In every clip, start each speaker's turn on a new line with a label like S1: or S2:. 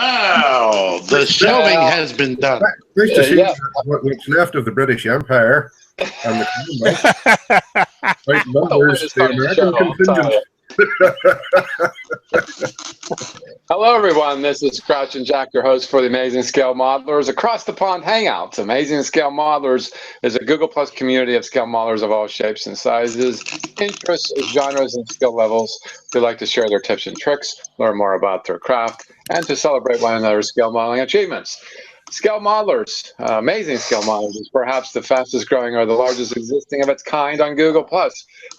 S1: Wow, the shelving has been done.
S2: Nice to see what's left of the British Empire and the Commonwealth. Right numbers, the American contingent.
S3: Hello, everyone. This is Crouch and Jack, your host for the Amazing Scale Modelers Across the Pond Hangouts. Amazing Scale Modelers is a Google Plus community of scale modelers of all shapes and sizes, interests, genres, and skill levels who like to share their tips and tricks, learn more about their craft, and to celebrate one another's scale modeling achievements. Scale Modelers, Amazing Scale Modelers, is perhaps the fastest growing or the largest existing of its kind on Google+.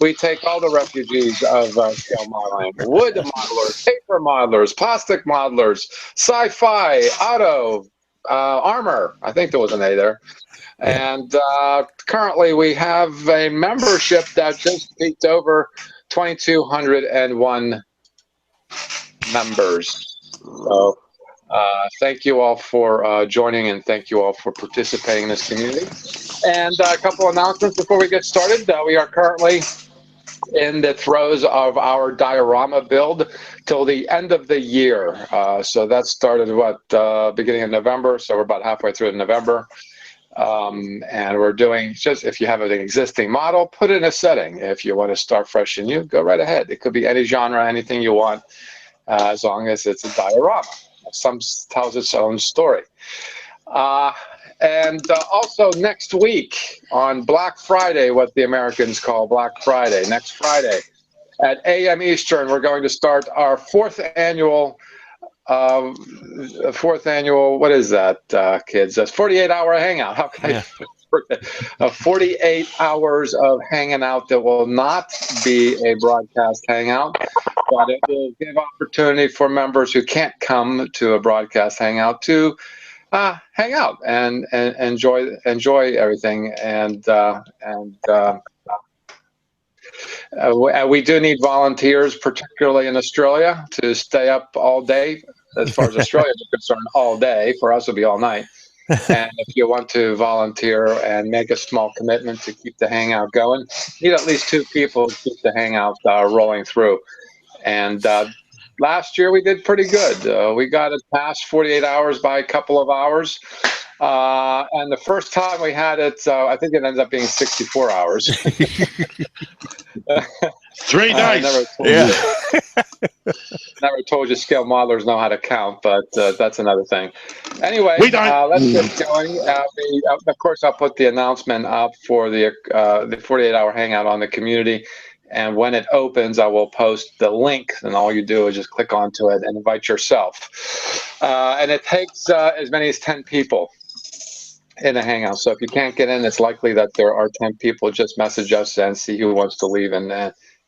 S3: We take all the refugees of scale modeling: wood modelers, paper modelers, plastic modelers, sci-fi, auto, armor. I think there was an A there. And currently we have a membership that just peaked over 2,201 members. So, thank you all for joining, and thank you all for participating in this community. And a couple announcements before we get started. We are currently in the throes of our diorama build till the end of the year. So that started beginning of November, so we're about halfway through November. And we're doing, just if you have an existing model, put it in a setting. If you want to start fresh and new, go right ahead. It could be any genre, anything you want, as long as it's a diorama. Some tells its own story. And also next week on Black Friday, what the Americans call Black Friday, next Friday at 8 a.m. Eastern, we're going to start our fourth annual, what is that, kids? That's 48-hour hangout. How can I forget? 48 hours of hanging out that will not be a broadcast hangout, but it will give opportunity for members who can't come to a broadcast hangout to hang out and enjoy everything. And we do need volunteers, particularly in Australia, to stay up all day. As far as Australia is concerned, all day. For us, it'll be all night. And if you want to volunteer and make a small commitment to keep the hangout going, you need at least 2 people to keep the hangout rolling through. And last year we did pretty good. We got it past 48 hours by a couple of hours. And the first time we had it, I think it ended up being 64 hours.
S1: 3 days.
S3: Never told you scale modelers know how to count, but that's another thing. Anyway,
S1: we don't.
S3: Let's get going. Of course, I'll put the announcement up for the 48-hour hangout on the community. And when it opens, I will post the link, and all you do is just click onto it and invite yourself. And it takes as many as 10 people in a hangout. So if you can't get in, it's likely that there are 10 people. Just message us and see who wants to leave, and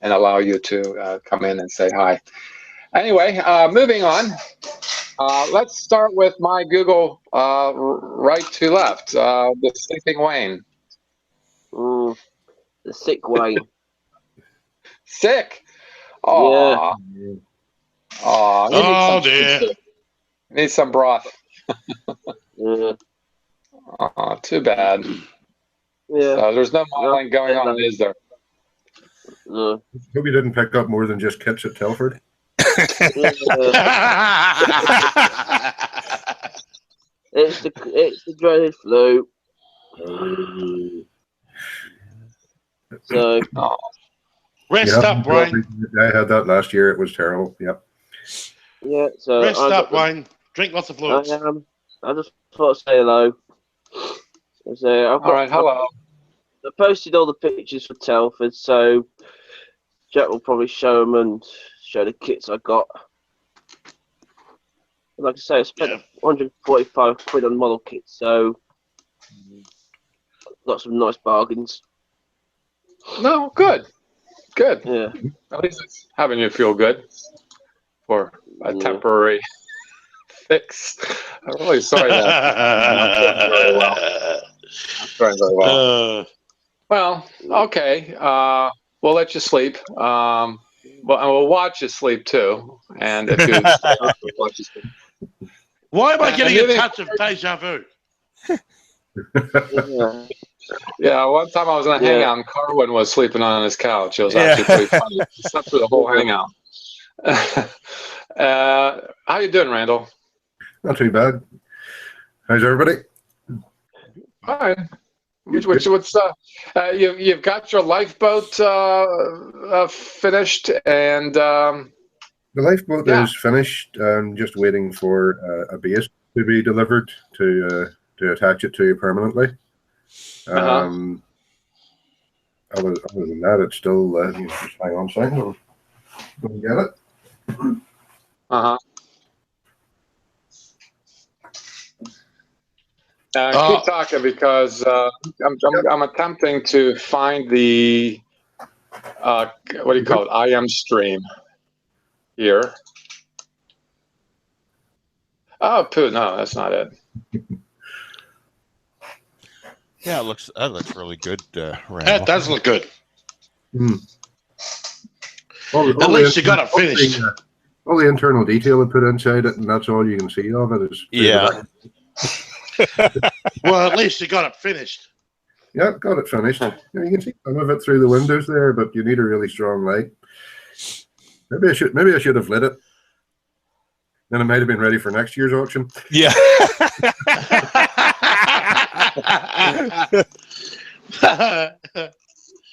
S3: allow you to come in and say hi. Anyway, moving on. Let's start with my Google right to left, the sleeping Wayne.
S4: The sick Wayne.
S3: Sick? Oh,
S4: yeah.
S1: Oh, dear.
S3: Need some broth.
S4: Yeah.
S3: Oh, too bad.
S4: Yeah.
S3: So there's no modeling going on, is there?
S4: No.
S2: Hope you didn't pick up more than just kits at Telford.
S4: It's the dreaded flu. So
S1: Rest up, Wayne.
S2: I had that last year. It was terrible. Yep.
S4: Yeah. So
S1: Rest up, Wayne. Drink lots of fluids.
S4: I just thought I'd say hello. So
S3: All right, hello.
S4: I posted all the pictures for Telford, so Jack will probably show them and show the kits I got. Like I say, I spent 145 quid on model kits, so got some nice bargains.
S3: No, good. Good.
S4: Yeah.
S3: At least it's having you feel good for a temporary fix. I'm really sorry that I'm not doing very well. I'm doing very well. Well, okay. We'll let you sleep. Well, we'll watch you sleep too. And if you watch you sleep.
S1: Why am I getting a touch of deja vu?
S3: Yeah, one time I was in a hangout and Carwin was sleeping on his couch. It was actually pretty funny. He slept through the whole hangout. How you doing, Randall?
S2: Not too bad. How's everybody?
S3: Fine. You've got your lifeboat finished, and
S2: the lifeboat is finished. I'm just waiting for a base to be delivered to attach it to permanently. Other than that, it's still. You just hang on a second. I'll go and get it.
S3: Keep talking because I'm attempting to find the what do you call it? IM stream here. Oh, poo! No, that's not it.
S5: Yeah, that looks really good.
S1: That does look good.
S2: At
S1: least you got it finished.
S2: All the internal detail I put inside it, and that's all you can see of it.
S1: Well, at least you got it finished.
S2: Yeah, got it finished. You can see some of it through the windows there, but you need a really strong light. Maybe I should have lit it. Then it might have been ready for next year's auction.
S5: Yeah.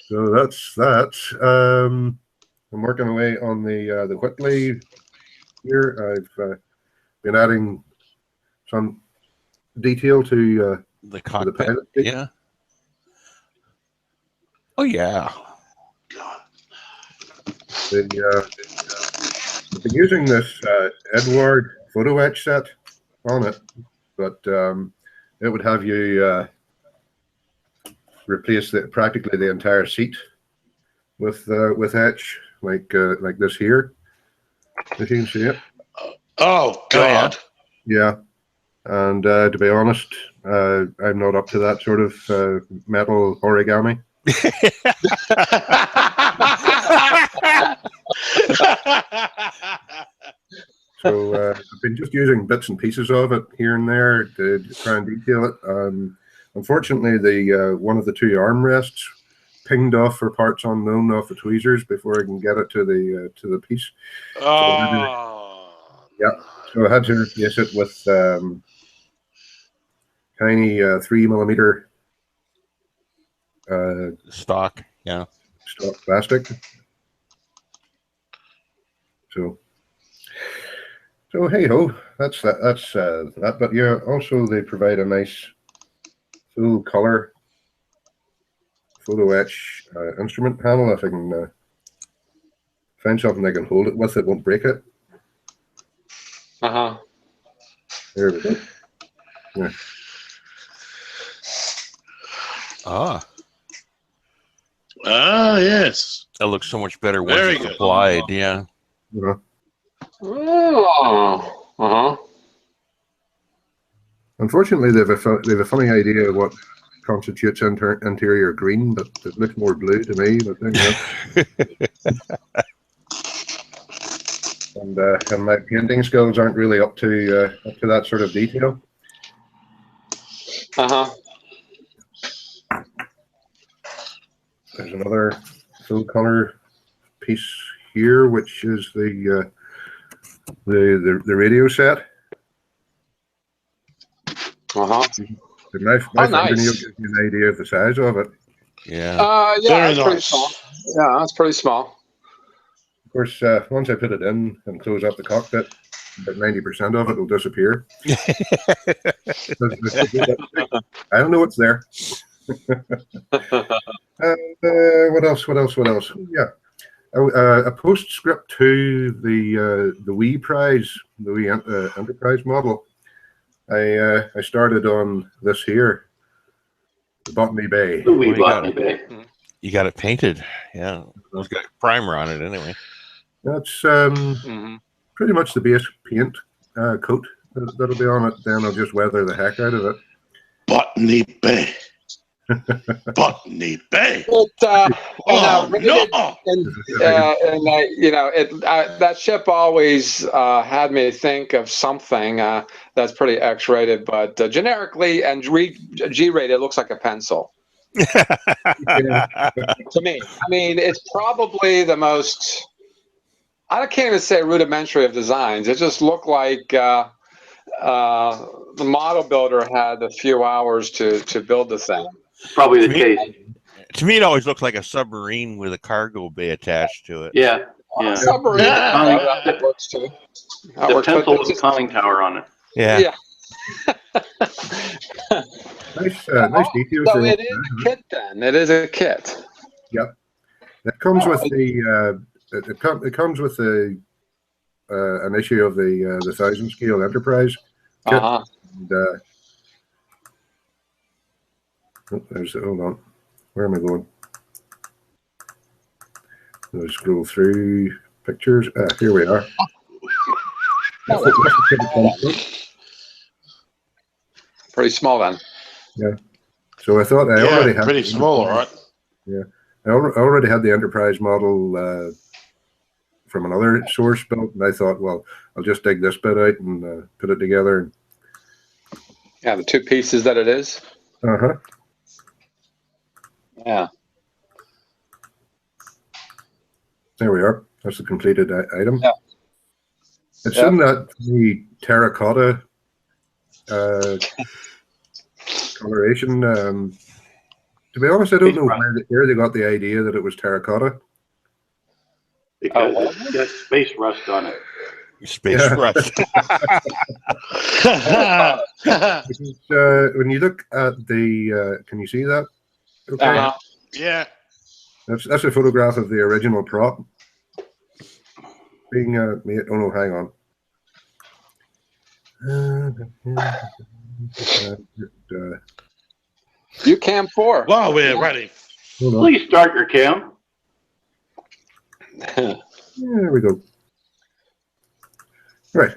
S2: So that's that. I'm working away on the Whitley here. I've been adding some detail to
S5: the cockpit.
S2: The pilot.
S5: Yeah. Oh yeah.
S2: I've been using this Edward photo etch set on it, but it would have you replace practically the entire seat with etch like this here. If you can see it.
S1: Oh God.
S2: Yeah. And to be honest, I'm not up to that sort of metal origami. So I've been just using bits and pieces of it here and there to try and detail it. Unfortunately, the one of the two armrests pinged off for parts unknown off the tweezers before I can get it to the piece.
S1: Oh.
S2: So I had to replace it with tiny 3mm
S5: stock
S2: plastic. So hey ho, that's that. But yeah, also they provide a nice full color photo etch instrument panel. If I can find something I can hold it with, it won't break it. There we go. Yeah.
S1: Yes.
S5: That looks so much better when it's applied. Yeah.
S2: Unfortunately, they have a funny idea of what constitutes interior green, but it looks more blue to me. But and my painting skills aren't really up to that sort of detail. There's another full color piece here, which is the radio set. My fingernail gives you an idea of the size of it.
S5: Yeah.
S3: Yeah, that's pretty small. Yeah, that's pretty small.
S2: Of course, once I put it in and close up the cockpit, about 90% of it will disappear. I don't know what's there. And what else? Yeah, a postscript to the Wii Prize, the Wii Enterprise model. I started on this here, the Botany Bay.
S4: The Wii Botany Bay.
S5: You got it painted, yeah. It's got a primer on it anyway.
S2: That's pretty much the base paint coat that'll be on it. Then I'll just weather the heck out of it.
S1: Botany Bay. Botany Bay.
S3: That ship always had me think of something that's pretty X-rated, but generically and G-rated, it looks like a pencil. To me, I mean, it's probably the most. I can't even say rudimentary of designs. It just looked like the model builder had a few hours to build the thing.
S6: Probably the case.
S5: To me, it always looks like a submarine with a cargo bay attached to it.
S6: Yeah. Yeah.
S3: Submarine. That works too. That
S6: The
S3: works,
S6: pencil
S3: but
S6: with the conning tower on it.
S5: Yeah.
S2: Nice details.
S3: So
S2: there.
S3: it is a kit then. It is a kit.
S2: Yep. It comes with the it comes with the an issue of the 1000 scale Enterprise kit. And, hold on. Where am I going? Let's scroll through pictures. Here we are.
S3: Pretty small then.
S2: Yeah. So I thought I already had
S1: pretty small, all right.
S2: Yeah. I already had the Enterprise model from another source built, and I thought, well, I'll just dig this bit out and put it together.
S3: Yeah, the two pieces that it is.
S2: Uh-huh.
S3: Yeah.
S2: There we are. That's the completed item.
S3: Yeah.
S2: It's in that the terracotta coloration. To be honest, I don't know where they got the idea that it was terracotta.
S6: Because it's got space rust on it.
S5: Space rust.
S2: When you look at the, can you see that? Okay.
S1: Yeah.
S2: That's a photograph of the original prop being made. Oh no, hang on.
S3: You cam 4.
S1: Well, we're ready.
S6: Please start your cam.
S2: There we go. Right.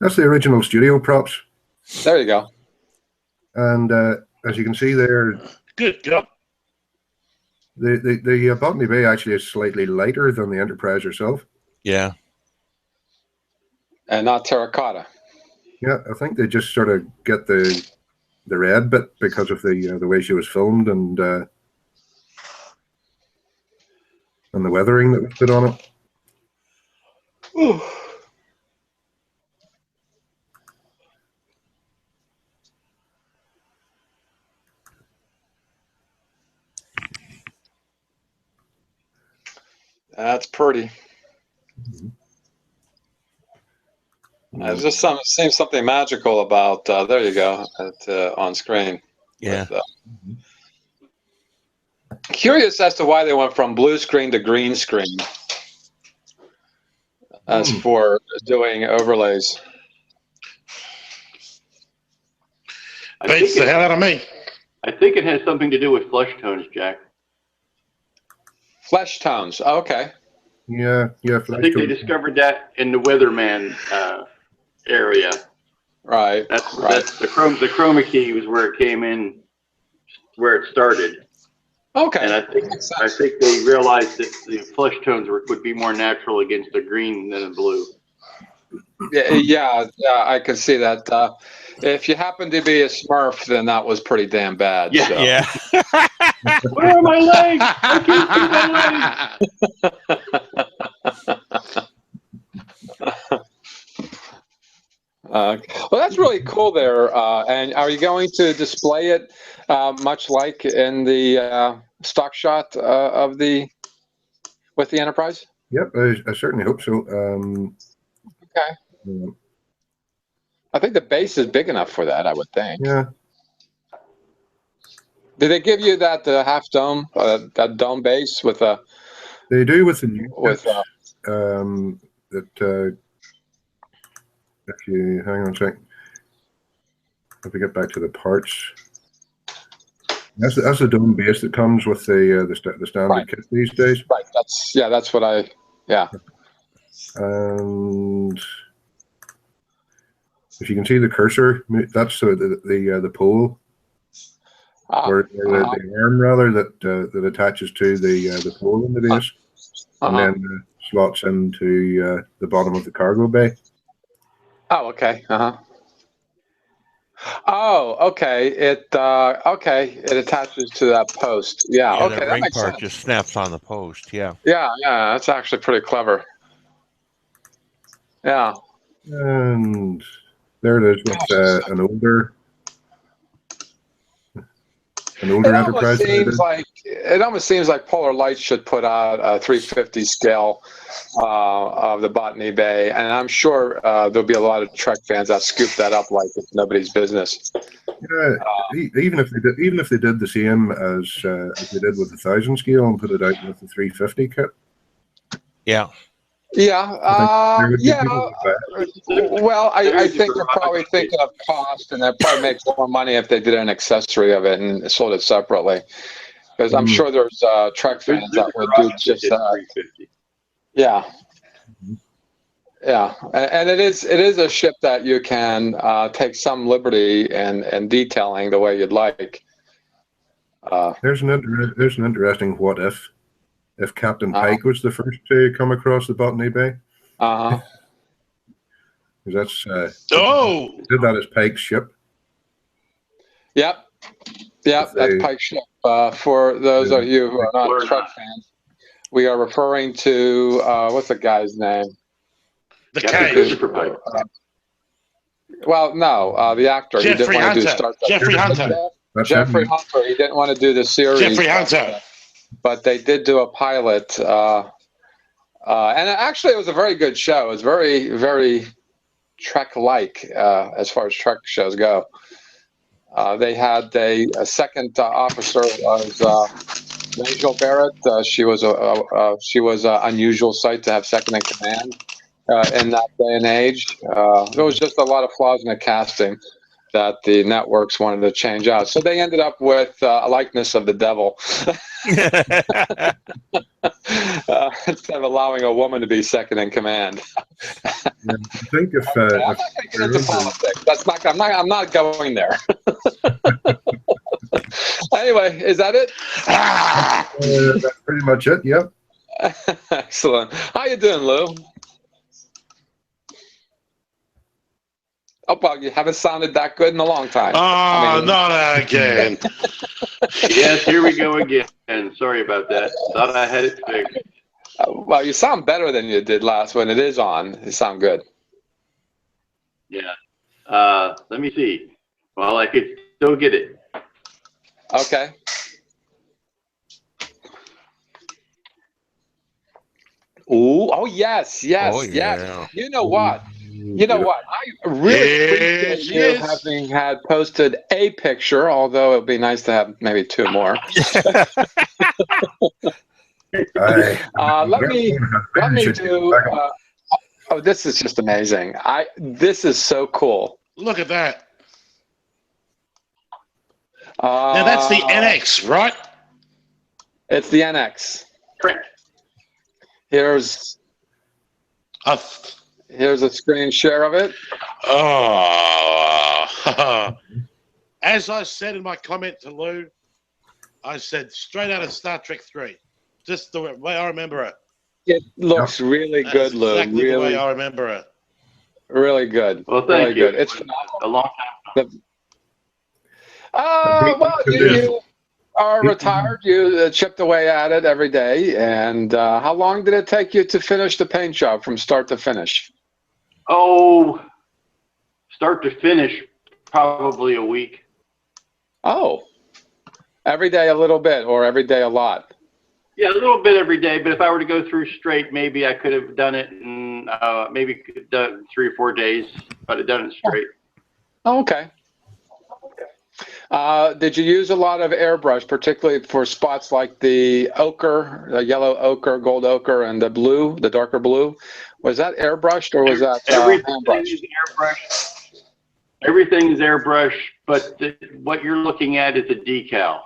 S2: That's the original studio props.
S3: There you go.
S2: And as you can see there,
S1: Good job.
S2: the Botany Bay actually is slightly lighter than the Enterprise herself.
S5: Yeah.
S3: And not terracotta.
S2: Yeah, I think they just sort of get the red bit because of the way she was filmed and the weathering that was put on it.
S3: Ooh. That's pretty. There's just seems something magical about. There you go, on screen.
S5: Yeah.
S3: With, curious as to why they went from blue screen to green screen as for doing overlays.
S1: Beats the hell out of me.
S6: I think it has something to do with flesh tones, Jack.
S3: Flesh tones. Okay.
S2: Yeah.
S6: I think they discovered that in the Weatherman area.
S3: Right.
S6: That's the chroma key was where it came in, where it started.
S3: Okay.
S6: And I think they realized that the flesh tones would be more natural against a green than a blue.
S3: Yeah, I can see that. If you happen to be a Smurf, then that was pretty damn bad.
S6: Yeah.
S3: So.
S5: Yeah.
S6: Where are my legs? I can't see my legs.
S3: Well, that's really cool there. And are you going to display it much like in the stock shot with the Enterprise?
S2: Yep, I certainly hope so.
S3: Okay. I think the base is big enough for that, I would think.
S2: Yeah.
S3: Did they give you that half dome, that dome base with a?
S2: They do with the new
S3: with
S2: that. If you hang on a sec, if we get back to the parts, that's the dome base that comes with the standard kit these days.
S3: Right. That's what I. Yeah.
S2: And if you can see the cursor, that's the pole, or the arm rather that attaches to the pole in the base, and then slots into the bottom of the cargo bay.
S3: Oh, okay. Oh, okay. It attaches to that post. Yeah.
S5: Yeah,
S3: Okay.
S5: that
S3: That
S5: ring
S3: makes
S5: part
S3: sense.
S5: just snaps on the post. Yeah.
S3: Yeah. That's actually pretty clever. Yeah.
S2: And There it is with an older Enterprise.
S3: It almost seems like Polar Light should put out a 350 scale of the Botany Bay, and I'm sure there'll be a lot of Trek fans that scoop that up like it's nobody's business.
S2: Yeah, even if they did the same as they did with the 1000 scale and put it out with the 350 kit.
S5: Yeah.
S3: Yeah, well, I think they'll probably think of cost, and they'll probably make more money if they did an accessory of it and sold it separately. Because I'm sure there's Trek fans that would do just that. Yeah, yeah, and it is a ship that you can take some liberty in detailing the way you'd like.
S2: There's an interesting what if Captain Pike was the first to come across the Botany Bay.
S3: Uh-huh.
S2: Because did that as Pike's ship.
S3: Yep, that's Pike's ship. For those of you who are not Trek fans, we are referring to what's the guy's name?
S1: The Cage.
S3: Well, no, the actor.
S1: Jeffrey Hunter. Jeffrey Hunter.
S3: Jeffrey Hunter. He didn't want to do the series.
S1: Jeffrey Hunter.
S3: But they did do a pilot, and actually it was a very good show. It was very, very Trek-like as far as Trek shows go. They had a second officer was Rachel Barrett. She was an unusual sight to have second in command in that day and age. There was just a lot of flaws in the casting that the networks wanted to change out. So they ended up with a likeness of the devil. Instead of allowing a woman to be second in command.
S2: I think if
S3: I'm not getting into politics. I'm not going there. Anyway, is that it?
S2: That's pretty much it. Yep.
S3: Excellent. How you doing, Lou? Oh, well, you haven't sounded that good in a long time.
S1: Oh, not again.
S6: Yes, here we go again. Sorry about that. Thought I had it fixed.
S3: Well, you sound better than you did last when it is on. You sound good.
S6: Yeah. Let me see. Well, I could still get it.
S3: Okay. Ooh, oh, yes.
S5: Oh, yeah.
S3: You know what? I really appreciate you having had posted a picture, although it would be nice to have maybe two more. Let me do. Oh, this is just amazing. This is so cool.
S1: Look at that. Now that's the NX, right?
S3: It's the NX.
S6: Correct.
S3: Here's a screen share of it.
S1: Oh, as I said in my comment to Lou, I said straight out of Star Trek 3. Just the way I remember it.
S3: It looks really good, Lou.
S1: Exactly
S3: really,
S1: the way I remember it.
S3: Really good.
S6: Well, thank you.
S3: Good. It's
S6: a long time.
S3: Well, you are retired. You chipped away at it every day. And how long did it take you to finish the paint job from start to finish?
S6: Oh, start to finish, probably a week.
S3: Oh, every day a little bit, or every day a lot?
S6: Yeah, a little bit every day. But if I were to go through straight, maybe I could have done it in maybe done 3 or 4 days. If I'd have done it straight.
S3: Oh, okay. Did you use a lot of airbrush, particularly for spots like the ochre, the yellow ochre, gold ochre, and the blue, the darker blue? Was that airbrushed or was that
S6: everything is airbrushed? Everything is airbrushed, but what you're looking at is a decal.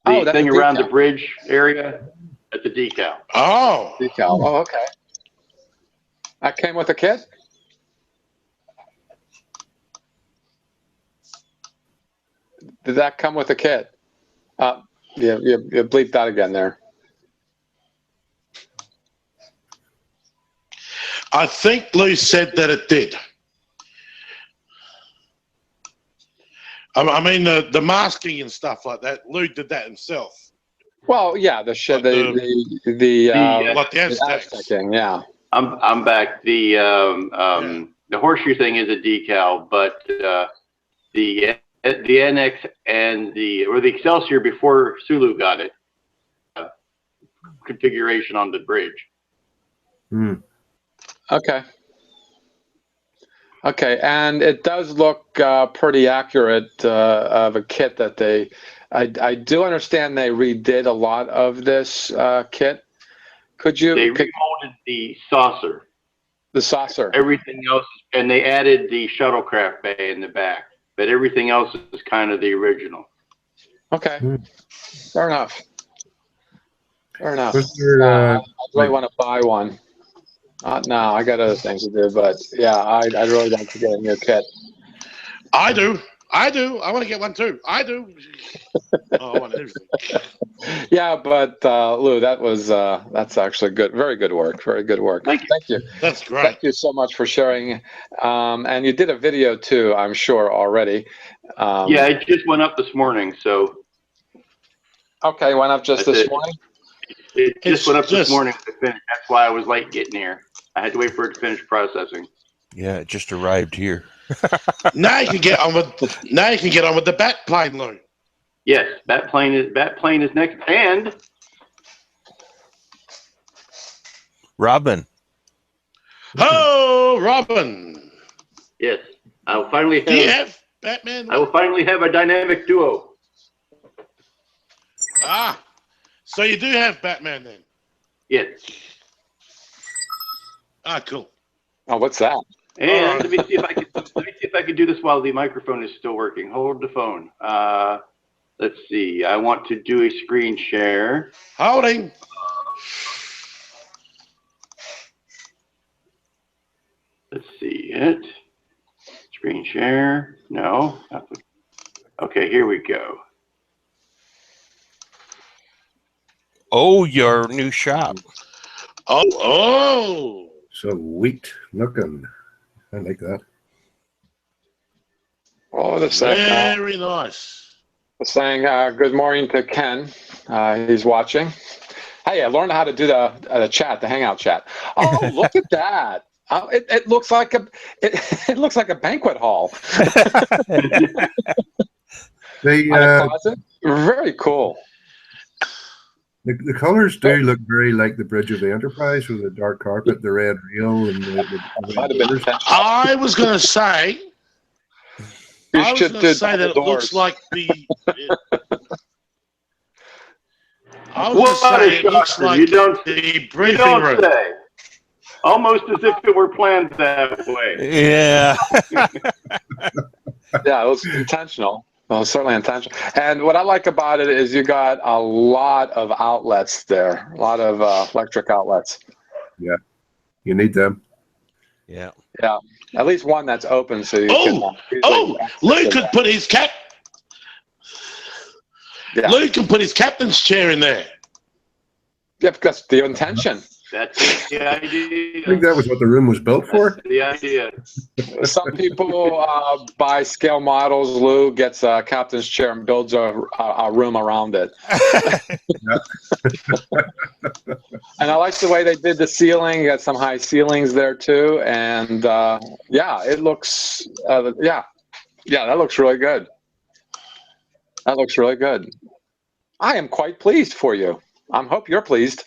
S6: The thing around the bridge area, that's a decal.
S1: Oh.
S3: Decal. Oh, okay. That came with a kit? Did that come with a kit? Yeah, you bleeped that again there.
S1: I think Lou said that it did. I mean, the masking and stuff like that, Lou did that himself.
S3: Well, yeah, the
S1: like the Aztecs.
S3: Aztecing, yeah.
S6: I'm back. the horseshoe thing is a decal, but the NX and the Excelsior before Sulu got it, configuration on the bridge.
S3: Okay. Okay, and it does look pretty accurate of a kit that they. I do understand they redid a lot of this kit. Could you?
S6: They remolded the saucer.
S3: The saucer.
S6: Everything else, and they added the shuttlecraft bay in the back, but everything else is kind of the original.
S3: Okay, fair enough. Fair enough.
S2: There,
S3: I really want to buy one. No, I got other things to do, but yeah, I'd really like to get a new kit.
S1: I do. I want to get one too. I do. Oh, I want everything.
S3: Yeah, but Lou, that's actually good. Very good work. Very good work.
S6: Thank you.
S3: Thank you.
S1: That's great.
S3: Thank you so much for sharing. And you did a video too, I'm sure already.
S6: Yeah, it just went up this morning, so.
S3: Okay, went up just this morning?
S6: It just went up this morning to finish. That's why I was late getting here. I had to wait for it to finish processing.
S5: Yeah, it just arrived here.
S1: Now you can get on with the bat plane, Lou.
S6: Yes, bat plane is next, and
S5: Robin.
S1: Oh, Robin.
S6: yes, I will finally
S1: Do you have Batman?
S6: I will finally have a dynamic duo.
S1: Ah, so you do have Batman then?
S6: Yes.
S1: Ah, cool.
S3: Oh, what's that?
S6: And let me see if I can do this while the microphone is still working. Hold the phone. Let's see. I want to do a screen share.
S1: Holding.
S6: Let's see it. Screen share. No. Okay, here we go.
S5: Oh, your new shop.
S1: Oh.
S2: sweet looking. I like that.
S3: Oh, the saying.
S1: Very nice.
S3: Saying good morning to Ken. He's watching. Hey, I learned how to do the chat, the Hangout chat. Oh, look at that! It looks like it looks like a banquet hall. Very cool.
S2: The colors do look very like the Bridge of the Enterprise with the dark carpet, the red rail, and the
S1: I was going to say. I was going to say that it looks like the. I was going to say it looks like the briefing room.
S6: Say. Almost as if it were planned that way.
S5: Yeah.
S3: Yeah, it was intentional. Well, certainly intentional. And what I like about it is you got a lot of outlets there, a lot of electric outlets.
S2: Yeah, you need them.
S5: Yeah.
S3: Yeah, at least one that's open so you
S1: can. Lou could put his Lou can put his captain's chair in there.
S3: Yeah, because the intention.
S6: That's the idea.
S2: I think that was what the room was built for.
S6: That's the idea.
S3: Some people buy scale models. Lou gets a captain's chair and builds a room around it. And I like the way they did the ceiling. You got some high ceilings there too. And yeah, it looks, that looks really good. That looks really good. I am quite pleased for you. I hope you're pleased.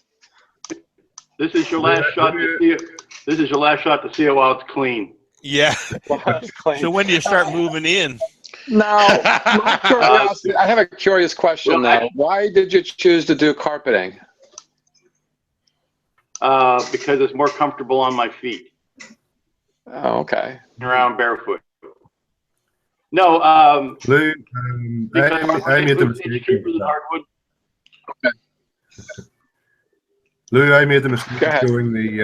S6: This is your last shot to see it. This is your last shot to see it while it's clean.
S5: Yeah. So when do you start moving in?
S3: Now, I have a curious question though. Why did you choose to do carpeting?
S6: Because it's more comfortable on my feet.
S3: Oh, okay.
S6: Around barefoot. No,
S2: Lou, I made the mistake.
S6: Okay.
S2: Lou, I made the mistake of showing the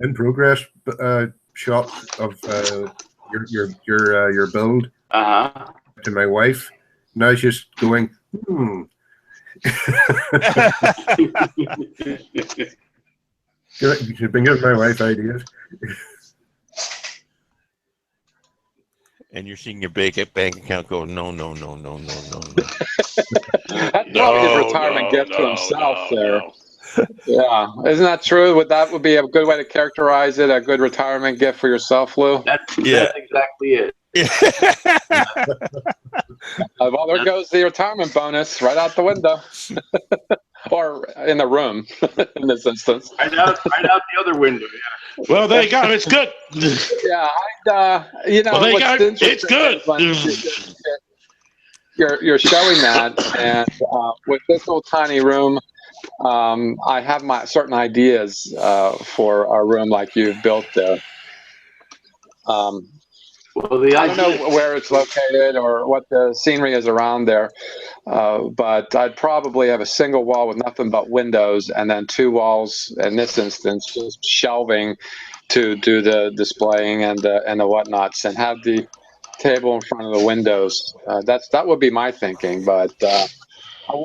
S2: in progress shot of your build to my wife. Now she's just going, She's been giving my wife ideas.
S5: And you're seeing your bank account go, no.
S3: That's probably his retirement gift to himself there. Yeah, isn't that true? Would be a good way to characterize it? A good retirement gift for yourself, Lou?
S6: That's exactly it.
S3: Well, there goes the retirement bonus right out the window, or in the room in this instance.
S6: Right out the other window. Yeah.
S1: Well, there you go. It's good.
S3: Yeah,
S1: Well, there you go. It's good.
S3: You're showing that, and with this little tiny room, I have my certain ideas for a room like you've built there.
S6: Well,
S3: I don't know where it's located or what the scenery is around there, but I'd probably have a single wall with nothing but windows, and then 2 walls, in this instance, just shelving to do the displaying and the whatnots, and have the table in front of the windows. That would be my thinking, but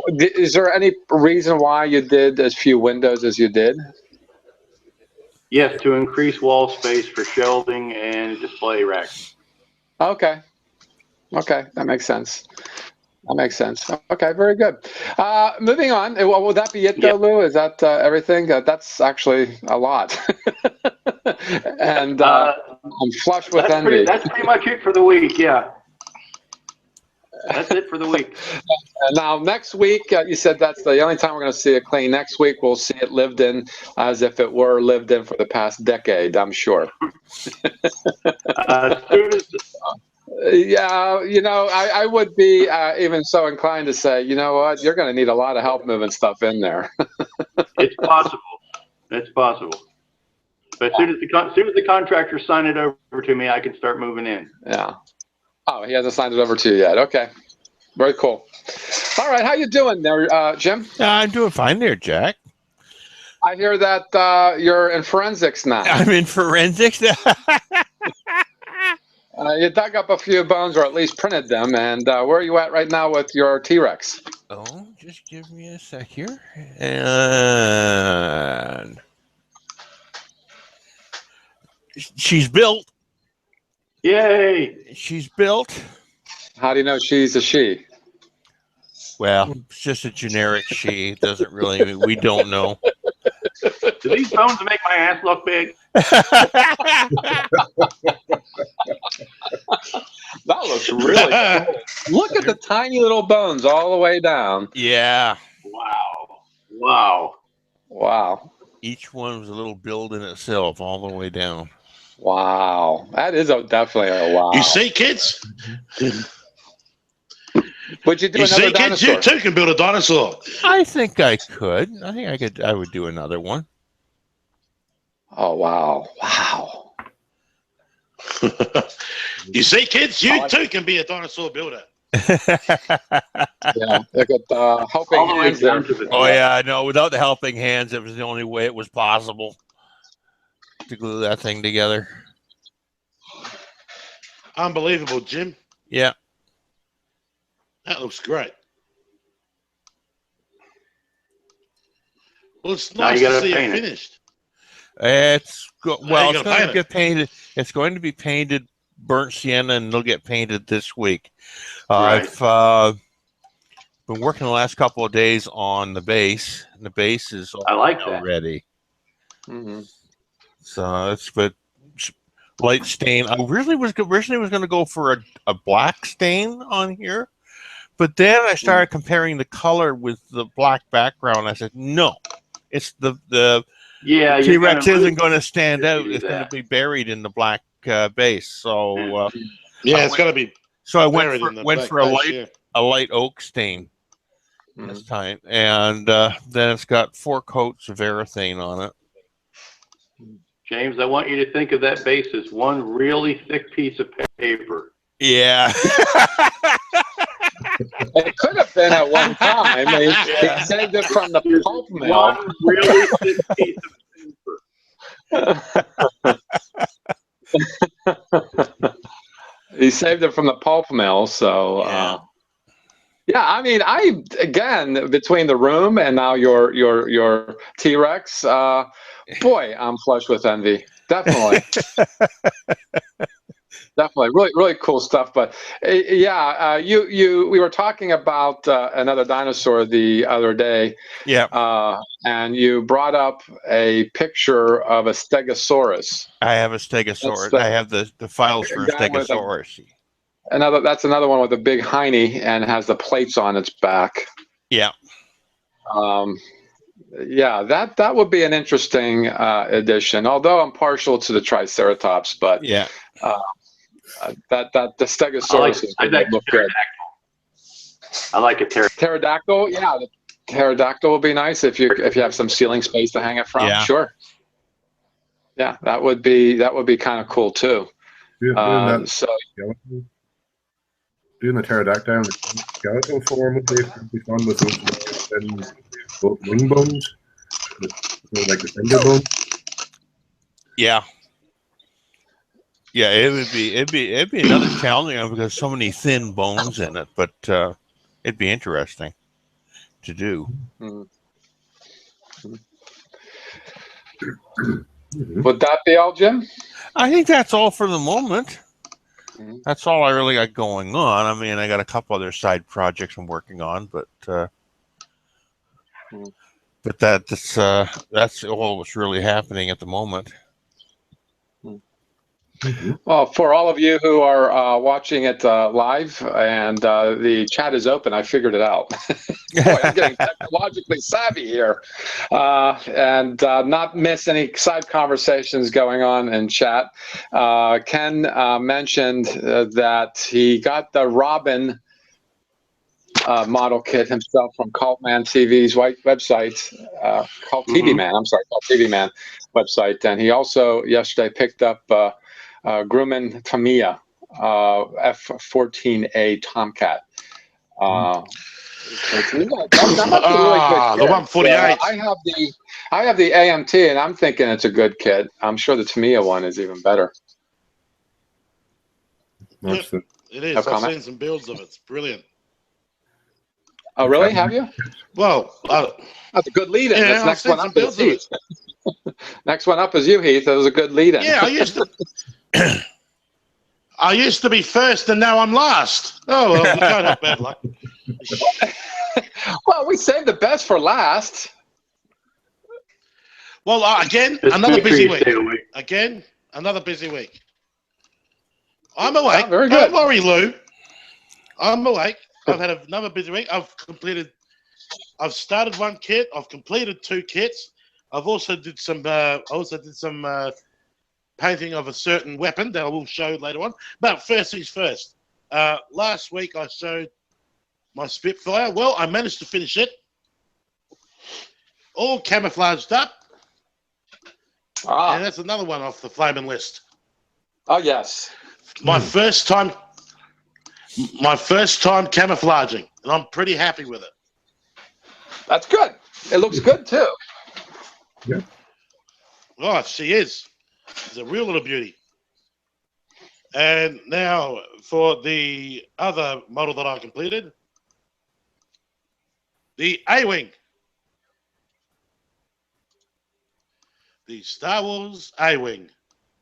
S3: is there any reason why you did as few windows as you did?
S6: Yes, to increase wall space for shelving and display racks.
S3: Okay, that makes sense. Okay, very good. Moving on. Well, would that be it, though, Lou? Is that everything? That's actually a lot. And I'm flush with envy.
S6: That's pretty much it for the week, yeah. That's it for the week.
S3: Now, next week, you said that's the only time we're going to see it clean. Next week, we'll see it lived in as if it were lived in for the past decade, I'm sure. Yeah, I would be even so inclined to say, you know what, you're going to need a lot of help moving stuff in there.
S6: It's possible. It's possible. But as soon as the contractor sign it over to me, I can start moving in.
S3: Yeah. Oh, he hasn't signed it over to you yet. Okay. Very cool. All right. How you doing there, Jim?
S5: I'm doing fine there, Jack.
S3: I hear that you're in forensics now.
S5: I'm in forensics.
S3: You dug up a few bones, or at least printed them. And where are you at right now with your T-Rex?
S5: Oh, just give me a sec here. And she's built.
S6: Yay!
S5: She's built.
S3: How do you know she's a she?
S5: Well, it's just a generic she. Doesn't really, we don't know.
S6: Do these bones make my ass look big?
S3: That looks really cool. Look at the tiny little bones all the way down.
S5: Yeah.
S6: Wow.
S5: Each one was a little build in itself all the way down.
S3: Wow. That is definitely a wow.
S1: You see, kids?
S3: Would you do
S1: You
S3: another
S1: see, kids?
S3: dinosaur?
S1: You too can build a dinosaur.
S5: I think I could. I would do another one.
S3: Oh, wow.
S1: You see, kids? You too can be a dinosaur builder.
S3: Yeah, look at helping hands there.
S5: Oh, yeah, I know. Without the helping hands, it was the only way it was possible to glue that thing together.
S1: Unbelievable, Jim.
S5: Yeah.
S1: That looks great. Well, it's nice to see it finished.
S5: It's going to get painted. It's going to be painted burnt sienna, and it'll get painted this week.
S6: Right.
S5: I've been working the last couple of days on the base, and the base is ready.
S3: Mm-hmm.
S5: So it's but light stain. I originally was going to go for a black stain on here, but then I started comparing the color with the black background. I said, no, it's the T-Rex isn't going to stand out. It's going to be buried in the black base. So
S1: it's got to be.
S5: So I went for a light oak stain this time, and then it's got 4 coats of urethane on it.
S6: James, I want you to think of that base as one really thick piece of paper.
S5: Yeah.
S3: It could have been at one time. He saved it from the pulp mill.
S6: One really thick piece of paper.
S3: He saved it from the pulp mill, so I mean, again, between the room and now your T-Rex, boy, I'm flush with envy. Definitely. Definitely, really cool stuff. But yeah, we were talking about another dinosaur the other day.
S5: Yeah.
S3: And you brought up a picture of a Stegosaurus.
S5: I have a Stegosaurus. I have the files for a Stegosaurus.
S3: That's another one with a big hiney and has the plates on its back.
S5: Yeah.
S3: Yeah, that would be an interesting addition. Although I'm partial to the Triceratops, but
S5: yeah.
S3: The Stegosaurus is going to look good.
S6: I like a
S3: pterodactyl. Yeah, the pterodactyl would be nice if you have some ceiling space to hang it from.
S5: Yeah.
S3: Sure. Yeah, that would be kind of cool too.
S2: Doing the pterodactyl in the skeletal form would be fun with those wing bones, like the tender bones.
S5: Yeah. Yeah, it'd be another challenging one because so many thin bones in it, but it'd be interesting to do.
S3: Would that be all, Jim?
S5: I think that's all for the moment. That's all I really got going on. I mean, I got a couple other side projects I'm working on, but that's all that's really happening at the moment.
S3: Well, for all of you who are watching it live and the chat is open, I figured it out. Boy, I'm getting technologically savvy here and not miss any side conversations going on in chat. Ken mentioned that he got the Robin model kit himself from Cultman TV's website, Cult TV Man. I'm sorry, Cult TV Man website, and he also yesterday picked up Grumman Tamiya F-14A Tomcat. That must be a really good kit.
S1: The 148.
S3: I have the AMT, and I'm thinking it's a good kit. I'm sure the Tamiya one is even better.
S1: Yep, it is. I've seen some builds of it. It's brilliant.
S3: Oh, really? Have you?
S1: Well,
S3: that's a good lead-in.
S1: Yeah,
S3: That's next one up is Heath. Next one up is you, Heath. That was a good lead-in.
S1: Yeah, I used to be first, and now I'm last. Oh well, we can't have bad luck.
S3: Well, we saved the best for last.
S1: Well, again, another busy week. Again, another busy week. I'm awake.
S3: Very good.
S1: Don't worry, Lou. I'm awake. I've had another busy week. I've started one kit. I've completed 2 kits. I've also did some. Painting of a certain weapon that I will show later on. But first things first. Last week I showed my Spitfire. Well, I managed to finish it. All camouflaged up. And that's another one off the flaming list.
S3: Oh yes.
S1: My first time camouflaging, and I'm pretty happy with it.
S3: That's good. It looks good too.
S2: Yeah.
S1: Oh, she is. She's a real little beauty. And now for the other model that I completed, the A-Wing. The Star Wars A-Wing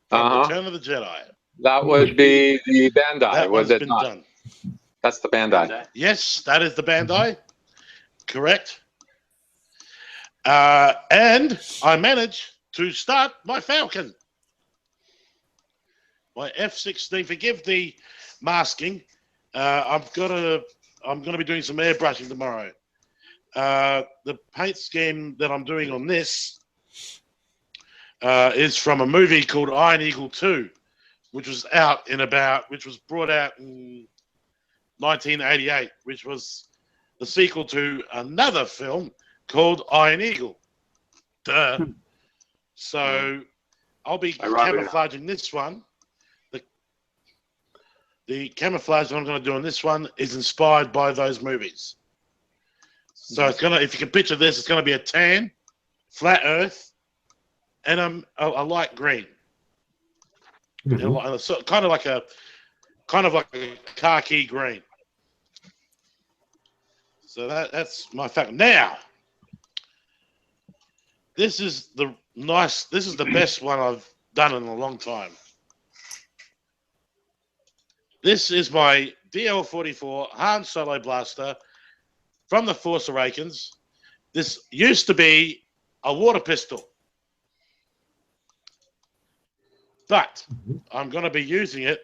S1: from Return of the Jedi.
S3: That would be the Bandai,
S1: that
S3: was it not?
S1: Done.
S3: That's the Bandai.
S1: Yes, that is the Bandai. Correct. And I managed to start my Falcon. My F-16. Forgive the masking. I'm gonna be doing some airbrushing tomorrow. The paint scheme that I'm doing on this is from a movie called Iron Eagle 2, which was brought out in 1988, which was the sequel to another film called Iron Eagle. Duh. So I'll be camouflaging this one. The camouflage that I'm going to do on this one is inspired by those movies. So it's going to, if you can picture this, it's going to be a tan, flat earth, and a light green. So kind of like a khaki green. So that's my fact. Now, this is the best one I've done in a long time. This is my DL44 Han Solo blaster from The Force Awakens. This used to be a water pistol, but I'm going to be using it.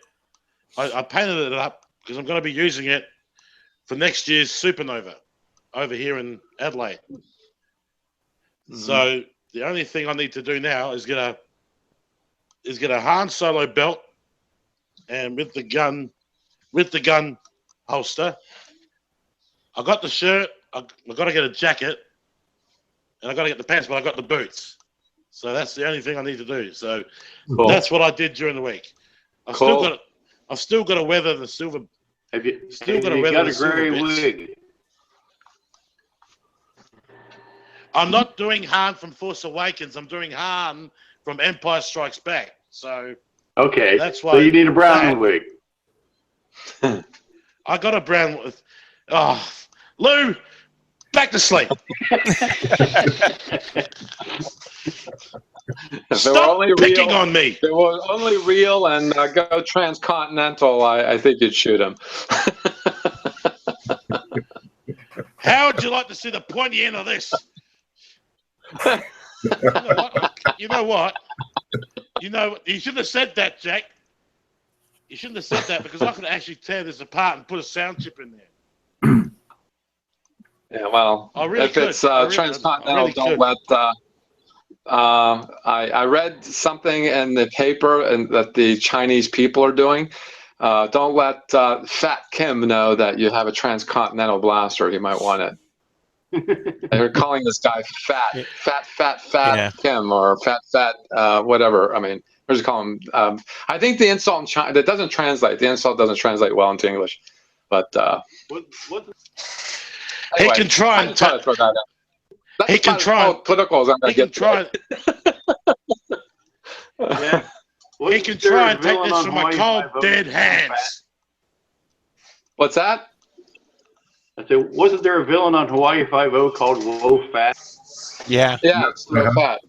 S1: I painted it up because I'm going to be using it for next year's Supernova over here in Adelaide. So the only thing I need to do now is get a Han Solo belt, and with the gun holster. I got the shirt. I got to get a jacket, and I got to get the pants, but I got the boots. So that's the only thing I need to do. So that's what I did during the week. I've still got to weather the silver.
S6: Have you
S1: got a
S6: gray wig?
S1: I'm not doing Han from Force Awakens. I'm doing Han from Empire Strikes Back. So
S6: okay,
S1: that's why.
S6: So you need a brown wig.
S1: I got a brown. Oh, Lou, back to sleep. Stop picking on me.
S3: If it was only real and go transcontinental, I think you'd shoot him.
S1: How would you like to see the pointy end of this? You know what? You shouldn't have said that, Jack. You shouldn't have said that because I could actually tear this apart and put a sound chip in there.
S3: Yeah, well, if it's transcontinental, don't let. I read something in the paper and that the Chinese people are doing. Don't let Fat Kim know that you have a transcontinental blaster. He might want it. They're calling this guy fat Kim or fat whatever. I mean, we're just calling him. I think the insult in China that doesn't translate. The insult doesn't translate well into English, but
S1: anyway,
S3: he
S1: can try and
S3: throw that out.
S1: He can try.
S3: Political.
S1: He can try.
S6: Yeah.
S1: He can try and take this from my cold, dead hands.
S3: What's that?
S6: I said, wasn't there a villain on Hawaii Five-0 called Low Fat?
S5: Yeah.
S3: Yeah, it's Low Fat.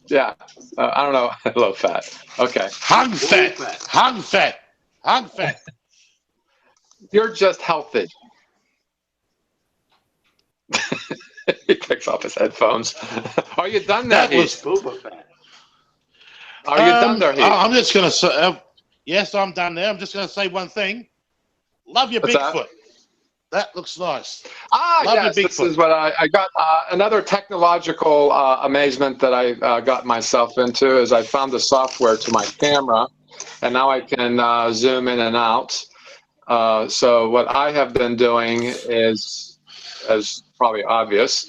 S3: Yeah. I don't know. Low Fat. Okay.
S1: Hung fat.
S3: You're just healthy. He takes off his headphones. Are you done there?
S1: That was
S6: Boba Fett.
S3: Are you done there, Heath?
S1: I'm just going to say, yes, I'm done there. I'm just going to say one thing. Love your Bigfoot. That looks nice.
S3: Yes, this is what I got. Another technological amazement that I got myself into is I found the software to my camera, and now I can zoom in and out. So what I have been doing is, as probably obvious,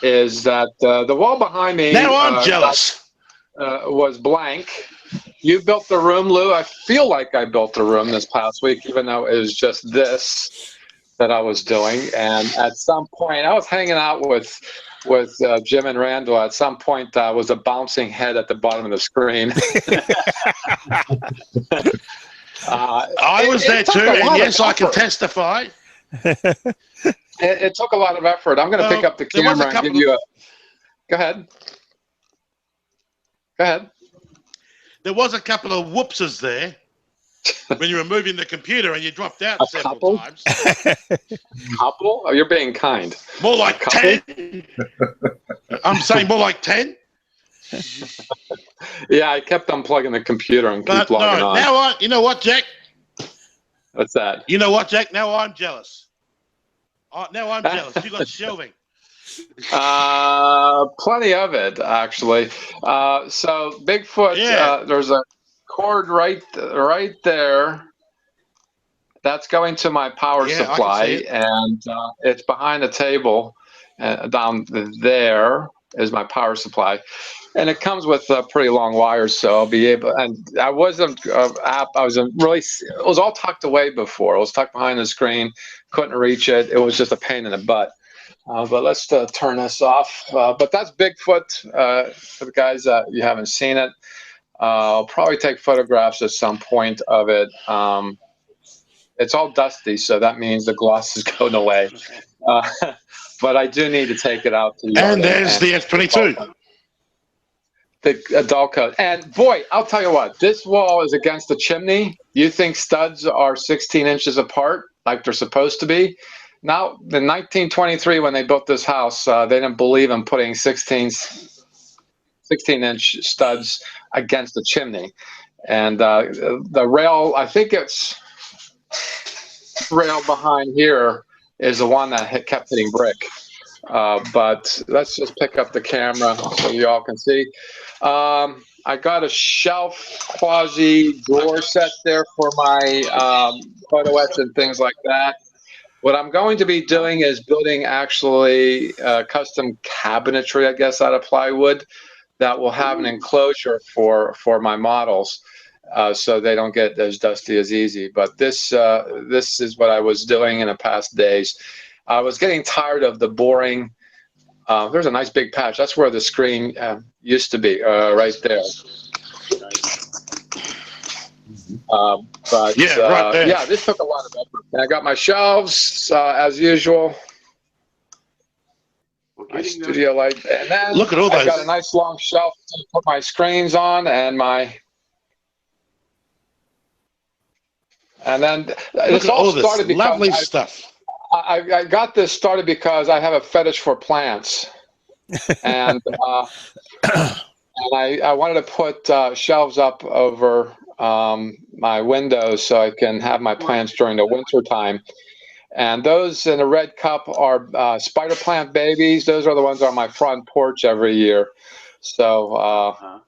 S3: is that the wall behind me
S1: now I'm jealous.
S3: Was blank. You built the room, Lou. I feel like I built the room this past week, even though it was just this that I was doing. And at some point, I was hanging out with Jim and Randall. At some point, was a bouncing head at the bottom of the screen.
S1: I was there too, and yes, I can testify.
S3: It took a lot of effort. I'm going to pick up the camera and give you a... Go ahead. Go ahead.
S1: There was a couple of whoopses there when you were moving the computer and you dropped out several times.
S3: Couple? Oh, you're being kind.
S1: More like 10. I'm saying more like 10.
S3: Yeah, I kept unplugging the computer and keep logging on.
S1: Now you know what, Jack?
S3: What's that?
S1: You know what, Jack? Now I'm jealous. Now I'm jealous. You got shelving.
S3: Plenty of it, actually. So Bigfoot, there's a cord right there. That's going to my power supply, and it's behind the table. Down there is my power supply, and it comes with pretty long wires, so I'll be able. And I wasn't it was all tucked away before. It was tucked behind the screen. Couldn't reach it. It was just a pain in the butt. But let's turn this off. But that's Bigfoot. For the guys that you haven't seen it, I'll probably take photographs at some point of it. It's all dusty, so that means the gloss is going away. But I do need to take it out to the
S1: And there's the F-22.
S3: the adult coat. And boy, I'll tell you what, this wall is against the chimney. You think studs are 16 inches apart, like they're supposed to be. Now, in 1923, when they built this house, they didn't believe in putting 16-inch studs against the chimney. And the rail, I think it's rail behind here is the one that kept hitting brick. But let's just pick up the camera so you all can see. I got a shelf quasi drawer set there for my photoettes and things like that. What I'm going to be doing is building actually custom cabinetry, I guess, out of plywood that will have an enclosure for my models, so they don't get as dusty as easy. But this is what I was doing in the past days. I was getting tired of the boring. There's a nice big patch. That's where the screen used to be, right there. But
S1: yeah, right there.
S3: yeah, this took a lot of effort. And I got my shelves as usual. My studio light, and then
S1: look at all those.
S3: I got a nice long shelf to put my screens on, and then this all started because
S1: lovely stuff.
S3: I got this started because I have a fetish for plants, and I wanted to put shelves up over my windows so I can have my plants during the winter time. And those in a red cup are spider plant babies. Those are the ones on my front porch every year. So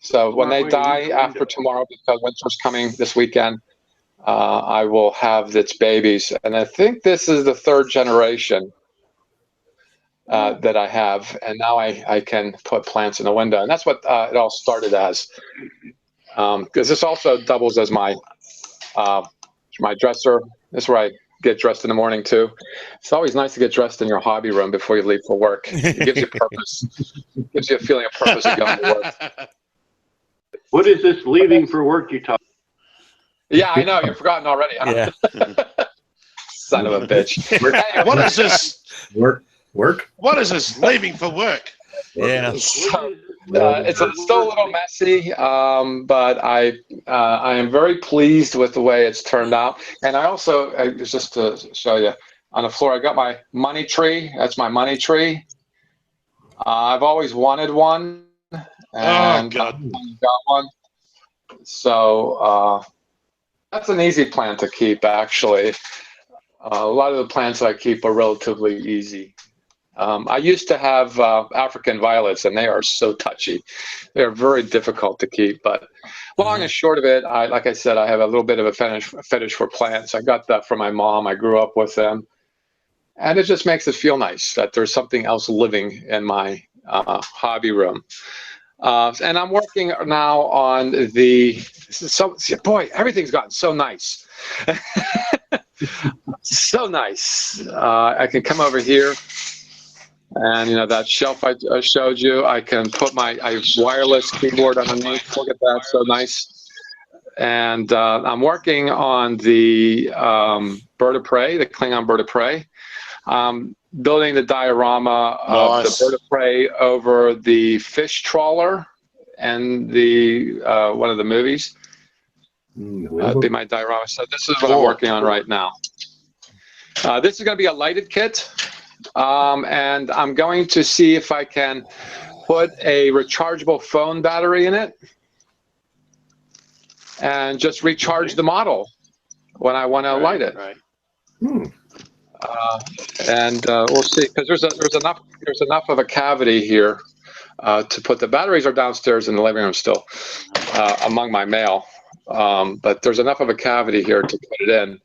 S3: so when they die after tomorrow, because winter's coming this weekend, I will have its babies. And I think this is the third generation that I have. And now I can put plants in the window. And that's what it all started as. Because this also doubles as my dresser. This is where I get dressed in the morning too. It's always nice to get dressed in your hobby room before you leave for work. It gives you purpose. It gives you a feeling of purpose of going to work.
S6: What is this leaving for work you talk?
S3: Yeah, I know. You've forgotten already. Huh?
S5: Yeah.
S3: Son of a bitch.
S1: What is this?
S2: Work?
S1: What is this? Leaving for work?
S5: Yeah.
S3: So, it's still a little messy, but I am very pleased with the way it's turned out. And I also, just to show you, on the floor, I got my money tree. That's my money tree. I've always wanted one, and got one. So that's an easy plant to keep, actually. A lot of the plants that I keep are relatively easy. I used to have African violets, and they are so touchy. They're very difficult to keep. But long and short of it, like I said, I have a little bit of a fetish for plants. I got that from my mom. I grew up with them. And it just makes it feel nice that there's something else living in my hobby room. And I'm working now on boy, everything's gotten so nice. So nice. I can come over here. And you know that shelf I showed you, I can put my wireless keyboard underneath. Look at that, so nice. And I'm working on the bird of prey, the Klingon bird of prey. Building the diorama of the bird of prey over the fish trawler and the one of the movies. That'd be my diorama. So this is what I'm working on right now. This is going to be a lighted kit. And I'm going to see if I can put a rechargeable phone battery in it and just recharge the model when I want to light it.
S6: Right.
S3: And we'll see, because there's enough of a cavity here to put the batteries are downstairs in the living room still among my mail, but there's enough of a cavity here to put it in.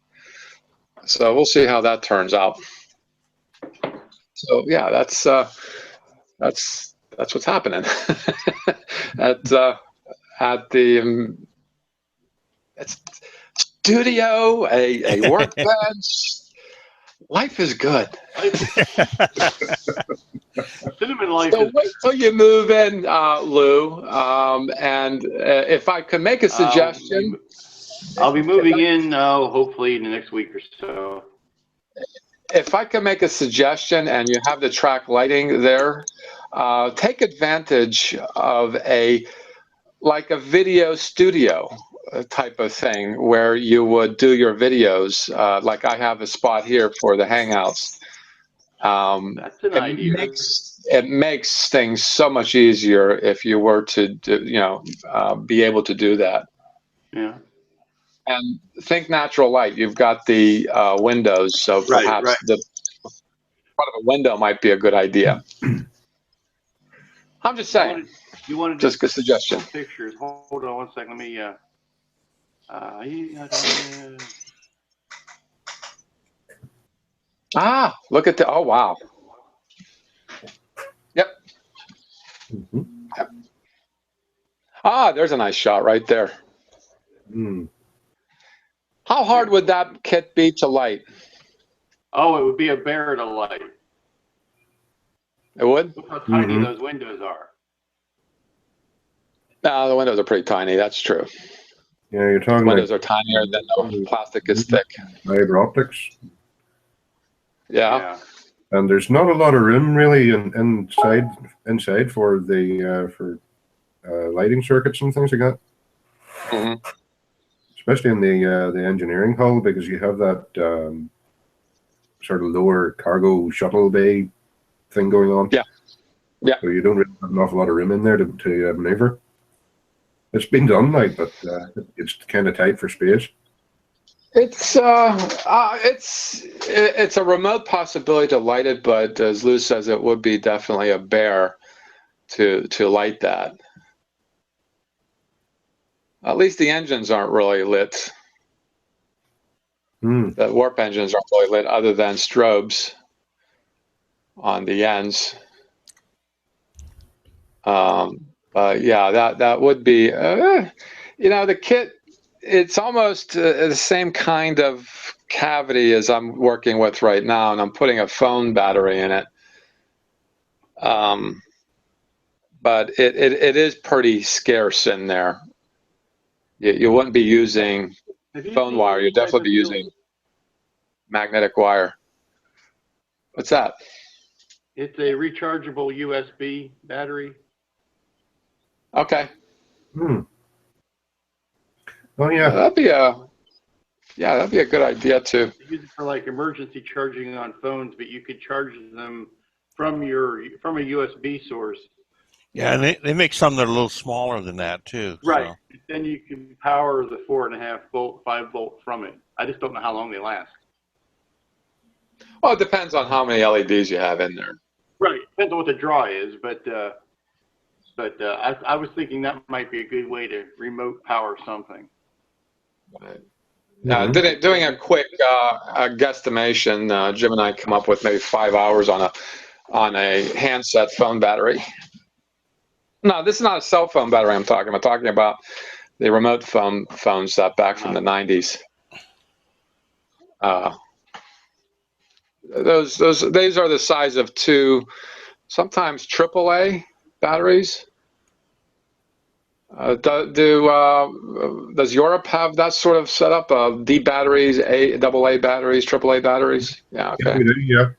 S3: So we'll see how that turns out. So yeah, that's what's happening at the studio, a workbench. Life is good.
S6: Cinnamon life.
S3: So wait till you move in, Lou. And if I could make a suggestion,
S6: I'll be moving in hopefully in the next week or so.
S3: If I can make a suggestion, and you have the track lighting there, take advantage of like a video studio type of thing where you would do your videos. Like I have a spot here for the Hangouts.
S6: That's an idea.
S3: It makes things so much easier if you were to be able to do that.
S6: Yeah.
S3: And think natural light. You've got the windows, so perhaps the front of a window might be a good idea. I'm just saying.
S6: You wanted
S3: just a suggestion.
S6: Pictures. Hold on 1 second. Let me.
S3: Look at the. Oh wow. Yep. Yep. There's a nice shot right there. How hard would that kit be to light?
S6: Oh, it would be a bear to light.
S3: It would?
S6: Look how tiny those windows are.
S3: No, the windows are pretty tiny. That's true.
S2: Yeah, you're talking
S3: windows are tinier than the plastic is thick.
S2: Fiber optics.
S3: Yeah.
S2: And there's not a lot of room really inside for the lighting circuits and things like that.
S3: Mm-hmm.
S2: Especially in the engineering hull, because you have that sort of lower cargo shuttle bay thing going on.
S3: Yeah. Yeah.
S2: So you don't really have an awful lot of room in there to maneuver. It's been done, like, but it's kind of tight for space.
S3: It's a remote possibility to light it, but as Lou says, it would be definitely a bear to light that. At least the engines aren't really lit. The warp engines aren't really lit, other than strobes on the ends. Yeah, that would be, the kit. It's almost the same kind of cavity as I'm working with right now, and I'm putting a phone battery in it. But it is pretty scarce in there. You wouldn't be using phone wire. You'd definitely be using magnetic wire. What's that?
S6: It's a rechargeable USB battery.
S3: Okay.
S2: Oh yeah.
S3: That'd be a good idea too.
S6: Use it for like emergency charging on phones, but you could charge them from a USB source.
S5: Yeah, and they make some that are a little smaller than that too.
S6: Right.
S5: So.
S6: Then you can power the 4.5 volt, 5 volt from it. I just don't know how long they last.
S3: Well, it depends on how many LEDs you have in there.
S6: Right. Depends on what the draw is, but I was thinking that might be a good way to remote power something.
S3: Right. Doing a quick guesstimation, Jim and I come up with maybe 5 hours on a handset phone battery. No, this is not a cell phone battery I'm talking about. I'm talking about the remote phones back from the 90s. These are the size of 2, sometimes AAA batteries. Does Europe have that sort of setup? D batteries, AA batteries, AAA batteries? Yeah, okay.
S2: Yeah, we do, yeah.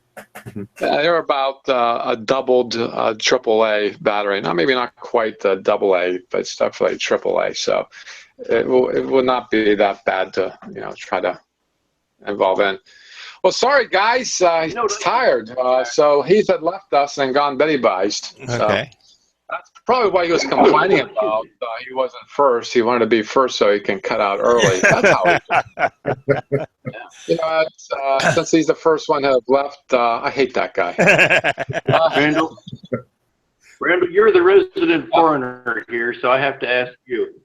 S3: They're about a doubled AAA battery. Now, maybe not quite the AA, but it's definitely AAA. So it will not be that bad to try to involve in. Well, sorry guys, he's tired. So Heath had left us and gone Betty-Bized.
S5: Okay.
S3: That's probably what he was complaining about. He wasn't first. He wanted to be first so he can cut out early. That's how he since he's the first one to have left, I hate that guy.
S6: Randall, you're the resident foreigner here, so I have to ask you.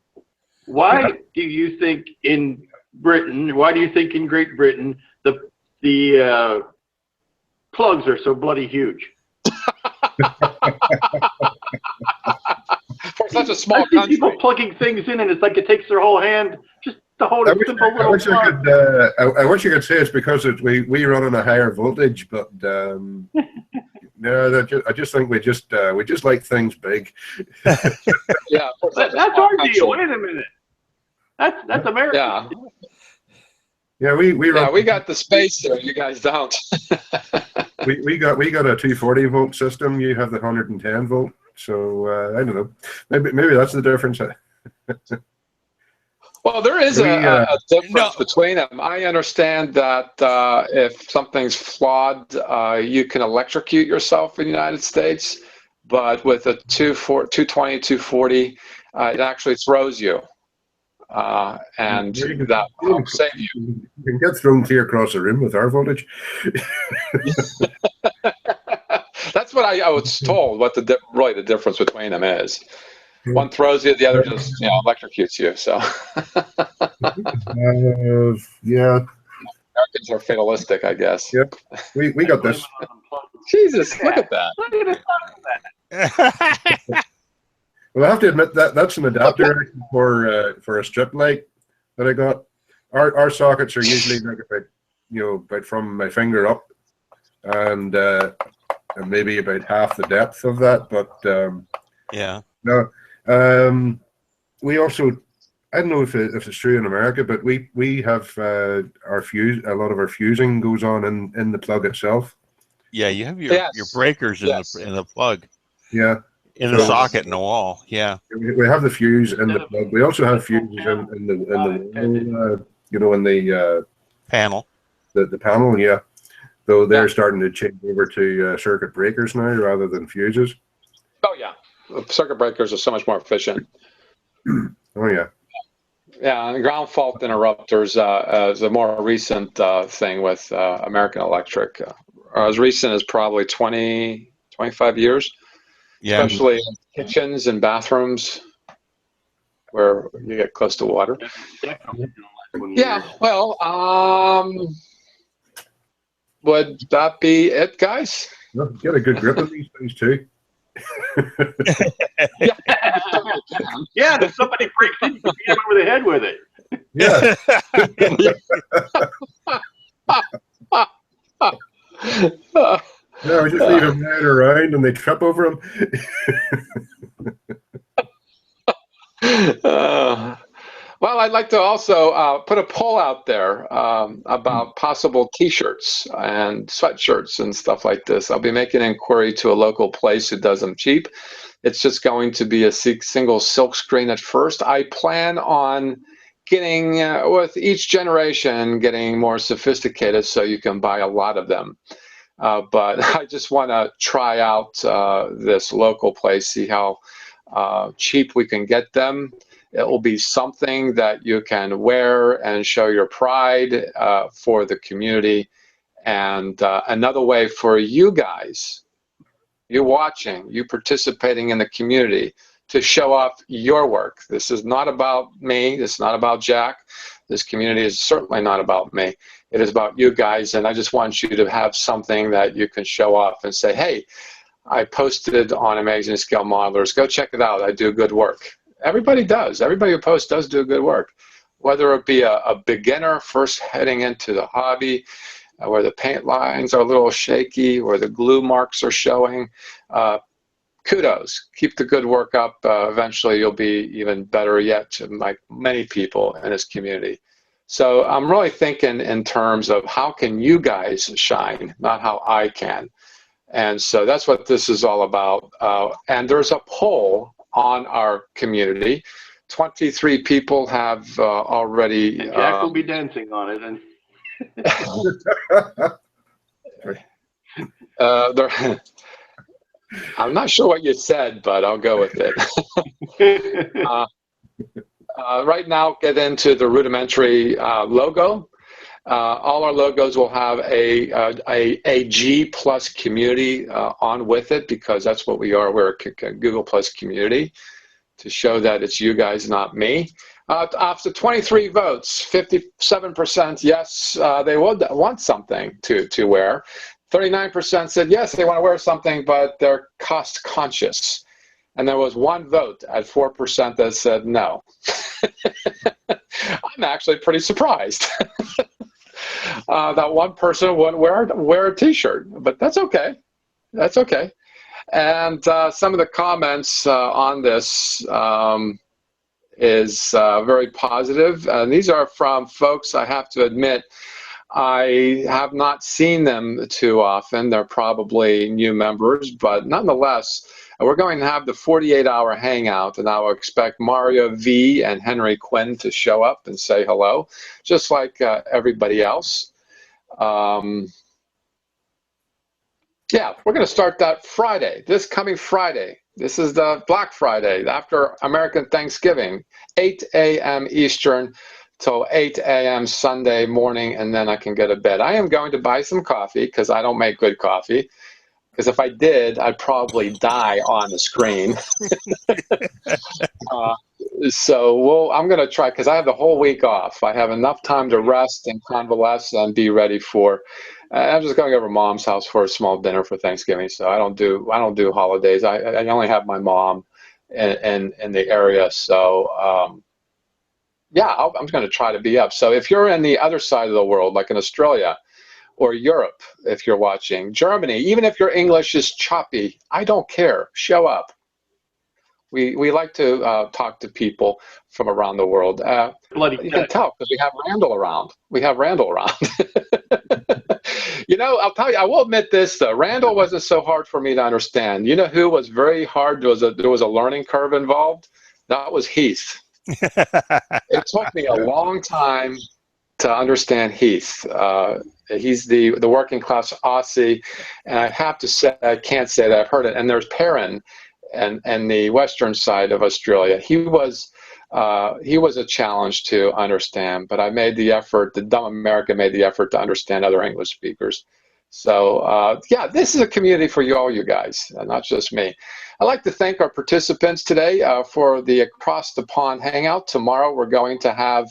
S6: Why do you think in Great Britain, the plugs are so bloody huge?
S3: For such a small country.
S6: People plugging things in, and it's like it takes their whole hand just to hold a simple little plug.
S2: I wish you could say it's because we run on a higher voltage, but no, I just think we just like things big.
S3: Yeah,
S6: that's our deal. Wait a minute, that's America.
S3: Yeah.
S2: Yeah, we
S3: got the space there. You guys don't.
S2: we got a 240 volt system. You have the 110 volt. So I don't know. Maybe that's the difference.
S3: Well, there is a difference between them. I understand that if something's flawed, you can electrocute yourself in the United States, but with a 220, 240, it actually throws you. And that will save you.
S2: You can get thrown clear across the room with our voltage.
S3: That's what I was told, what really the difference between them is. One throws you, the other just electrocutes you. So
S2: yeah,
S3: Americans are fatalistic, I guess.
S2: Yeah, we got this.
S3: Jesus, look at that.
S2: Well, I have to admit that's an adapter for a strip light that I got. Our sockets are usually like about from my finger up, and maybe about half the depth of that. But
S5: yeah,
S2: no. We also, I don't know if it's true in America, but we have our fuse. A lot of our fusing goes on in the plug itself.
S5: Yeah, you have your breakers in the plug.
S2: Yeah.
S5: In the socket in the wall. Yeah.
S2: We have the fuse in the plug. We also have fuses in the
S5: panel.
S2: The panel, yeah. Though they're starting to change over to circuit breakers now rather than fuses.
S3: Oh yeah. Circuit breakers are so much more efficient.
S2: Oh yeah.
S3: Yeah, and ground fault interrupters is a more recent thing with American Electric. As recent as probably 20, 25 years. Yeah. Especially in kitchens and bathrooms where you get close to water. Yeah, well, would that be it, guys?
S2: No, get a good grip of these things too.
S6: Yeah, if somebody breaks in, you can beat him over the head with it.
S2: Yeah. No, we just leave them lying around and they trip over them.
S3: Well, I'd like to also put a poll out there about possible T-shirts and sweatshirts and stuff like this. I'll be making an inquiry to a local place who does them cheap. It's just going to be a single silk screen at first. I plan on getting, with each generation, getting more sophisticated so you can buy a lot of them. But I just want to try out this local place, see how cheap we can get them. It will be something that you can wear and show your pride for the community. And another way for you guys, you watching, you participating in the community, to show off your work. This is not about me. This is not about Jack. This community is certainly not about me. It is about you guys, and I just want you to have something that you can show off and say, hey, I posted on Amazing Scale Modelers. Go check it out. I do good work. Everybody does. Everybody who posts does do good work. Whether it be a beginner first heading into the hobby, where the paint lines are a little shaky, or the glue marks are showing, kudos. Keep the good work up. Eventually you'll be even better yet, like many people in this community. So I'm really thinking in terms of how can you guys shine, not how I can. And so that's what this is all about. And there's a poll on our community. 23 people have already.
S6: And Jack will be dancing on it. And
S3: I'm not sure what you said, but I'll go with it. Right now, get into the rudimentary logo. All our logos will have a G plus community on with it, because that's what we are. We're a Google plus community, to show that it's you guys, not me. After 23 votes, 57% yes, they would want something to wear. 39% said yes, they want to wear something, but they're cost conscious. And there was one vote at 4% that said no. I'm actually pretty surprised. That one person wouldn't wear a t-shirt, but that's okay. That's okay. And some of the comments on this, is very positive. These are from folks, I have to admit, I have not seen them too often. They're probably new members, but nonetheless, we're going to have the 48-hour hangout, and I will expect Mario V and Henry Quinn to show up and say hello, just like everybody else. Yeah, we're going to start that Friday, this coming Friday. This is the Black Friday, after American Thanksgiving, 8 a.m. Eastern till 8 a.m. Sunday morning, and then I can go to bed. I am going to buy some coffee because I don't make good coffee. Because if I did, I'd probably die on the screen. So I'm going to try, because I have the whole week off. I have enough time to rest and convalesce and be ready for. I'm just going over Mom's house for a small dinner for Thanksgiving. So I don't do holidays. I only have my mom in the area. So yeah, I'm going to try to be up. So if you're in the other side of the world, like in Australia, or Europe, if you're watching, Germany, even if your English is choppy, I don't care. Show up. We like to talk to people from around the world. You can tell because we have Randall around. You know, I'll tell you, I will admit this though. Randall wasn't so hard for me to understand. You know who was very hard? There was a learning curve involved. That was Heath. It took me a long time to understand Heath. He's the working class Aussie, and I have to say, I can't say that I've heard it. And there's Perrin, and the western side of Australia. He was a challenge to understand, but I made the effort. The dumb American made the effort to understand other English speakers. So yeah, this is a community for all you guys, not just me. I'd like to thank our participants today for the Across the Pond Hangout. Tomorrow we're going to have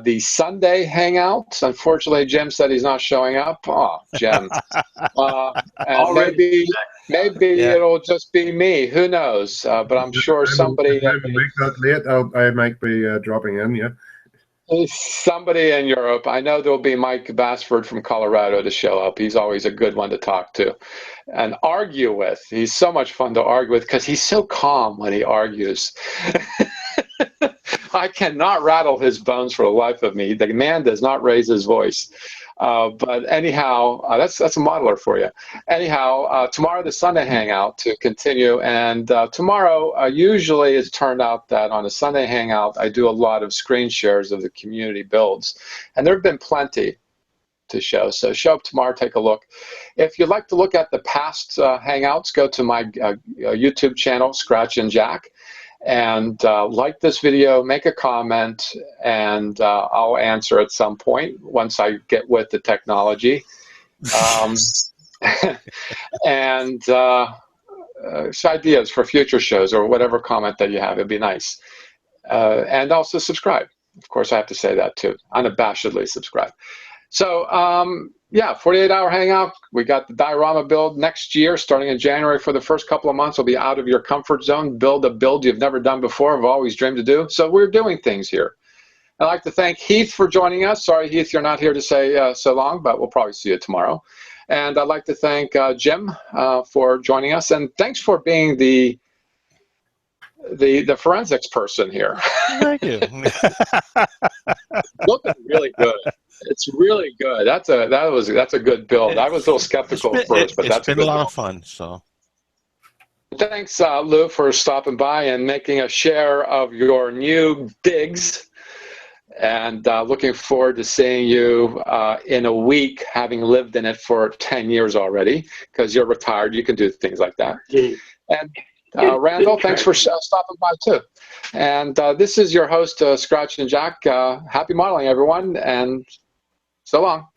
S3: the Sunday Hangout. Unfortunately, Jim said he's not showing up. Oh, Jim. And maybe it'll just be me. Who knows? But I'm sure somebody.
S2: If I make that late, I might be dropping in, yeah.
S3: Somebody in Europe. I know there'll be Mike Bassford from Colorado to show up. He's always a good one to talk to and argue with. He's so much fun to argue with because he's so calm when he argues. I cannot rattle his bones for the life of me. The man does not raise his voice. But anyhow, that's a modeler for you. Anyhow, tomorrow the Sunday Hangout to continue, and tomorrow usually it's turned out that on a Sunday Hangout I do a lot of screen shares of the community builds, and there have been plenty to show. So show up tomorrow, take a look. If you'd like to look at the past Hangouts, go to my YouTube channel, Scratch and Jack. And like this video, make a comment, and I'll answer at some point once I get with the technology. And ideas for future shows or whatever comment that you have, it'd be nice. And also subscribe. Of course, I have to say that too. Unabashedly subscribe. So, yeah, 48-hour hangout. We got the diorama build next year, starting in January. For the first couple of months, will be out of your comfort zone. Build a build you've never done before, have always dreamed to do. So we're doing things here. I'd like to thank Heath for joining us. Sorry, Heath, you're not here to say so long, but we'll probably see you tomorrow. And I'd like to thank Jim for joining us. And thanks for being the forensics person here.
S5: Thank you.
S3: Looking really good. It's really good. That's a good build. I was a little skeptical at first, but that's
S5: been a lot of fun. So,
S3: thanks, Lou, for stopping by and making a share of your new digs. And looking forward to seeing you in a week, having lived in it for 10 years already, because you're retired. You can do things like that. Yeah. And Randall, thanks for stopping by too. And this is your host, Scratch and Jack. Happy modeling, everyone, and so long.